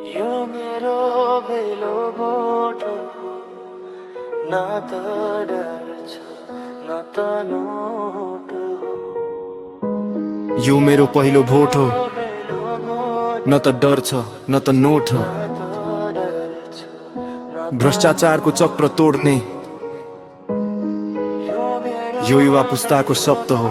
यो मेरो भेलो भोट हो, न त डर छ न त नोट हो। यो मेरो पहिलो भोट हो, न त डर छ न त नोट हो। भ्रष्टाचारको चक्र तोड्ने यो युवा पुस्ताको शब्द हो।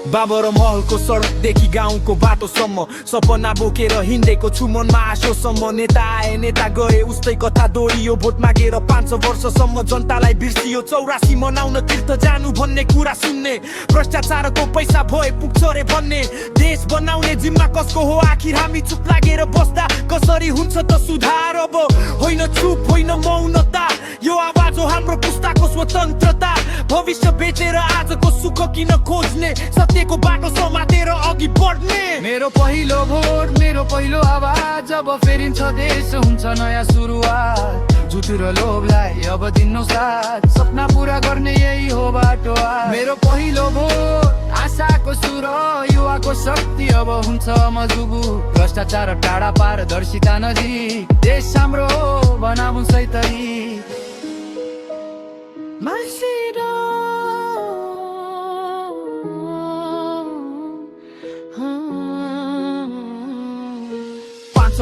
बाबर महलको सडकदेखि गाउँको बाटोसम्म सपना बोकेर हिँडेको छु मनमा आशोसम्म। नेता आए नेता गए उस्तै कथा दोहोरियो। भोट मागेर 500 वर्षसम्म जनतालाई बिर्सियो। 84 मनाउन तीर्थ जानु भन्ने कुरा सुन्ने। भ्रष्टाचारको पैसा भए पुग्छ रे भन्ने। देश बनाउने जिम्मा कसको हो आखिर हामी चुप लागेर बस्दा कसरी हुन्छ त सुधार। अब होइन चुप होइन मौनता, यो आवाज हो हाम्रो पुस्ताको स्वतन्त्रता। भविष्य बेचेर आजको सुख किन खोज्ने, सत्यको बाटो समातेर अघि बढ्ने। मेरो पहिलो भोट मेरो पहिलो आवाज, अब फेरिन्छ देश हुन्छ नयाँ सुरुवात। झुट र लोभलाई अब दिनु साथ, सपना पूरा गर्ने यही हो बाटो। मेरो पहिलो भोट आशाको सुर, युवाको शक्ति अब हुन्छ मजबुत। भ्रष्टाचार टाढा पारदर्शिता नजिक, देश हाम्रो बनाऊ सैतरी।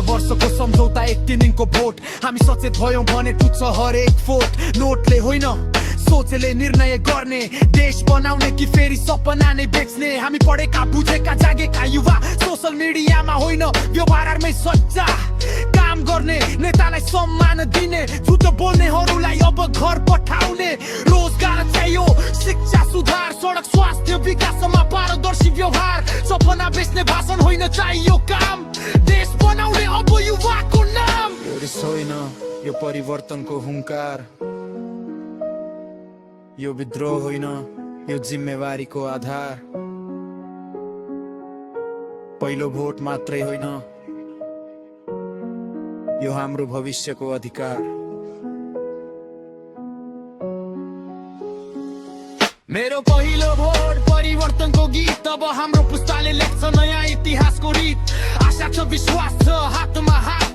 वर्षको सम्झौता 1 दिनको भोट, हामी सचेत भयौं भने टुट्छ हरेक फोट। नोटले होइन सोचले निर्णय गर्ने, देश बनाउने कि फेरि सपना नै बेच्ने। हामी पढेका बुझेका जागेका युवा, सोशल मिडियामा होइन व्यवहारमै सच्चा काम गर्ने। नेतालाई सम्मान दिने, झुटो बोल्नेहरूलाई अब घर पठाउने। रोजगार चाहियो, शिक्षा सुधार, सडक स्वास्थ्य विकासमा पारदर्शी व्यवहार। सपना बेच्ने भाषण होइन चाहियो काम, देश बनाउने अब युवाको नाम। यो रिस होइन यो परिवर्तनको हुङ्कार, यो विद्रोह होइन यो जिम्मेवारीको आधार। पहिलो भोट मात्रै होइन यो हाम्रो भविष्यको अधिकार। मेरो पहिलो भोट परिवर्तनको गीत, अब हाम्रो पुस्ताले लेख्छ नयाँ इतिहासको रीत। आशा छ विश्वास छ हातमा हात,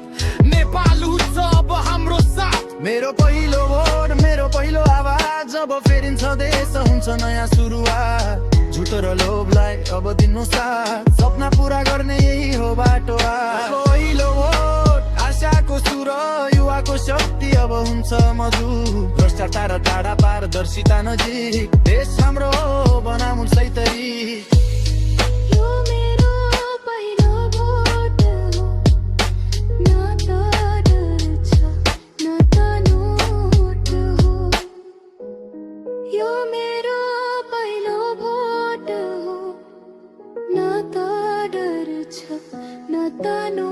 नेपाल उठ्छ अब हाम्रो साथ। मेरो पहिलो भोट मेरो पहिलो आवाज, अब फेरिन्छ देश हुन्छ नयाँ सुरुवात। झुट र लोभलाई अब दिनु साथ, सपना पूरा गर्ने यही हो बाटो। पहिलो भोट आशाको सुर, युवाको शक्ति अब हुन्छ मजबुत। भ्रष्टाचार टाढा पारदर्शिता नजिक, देश हाम्रो बनाऊ सैतरी। यो मेरो पहिलो भोट हो, न त डर छ न त नोट हो। यो मेरो पहिलो भोट हो, न त डर छ न त नोट।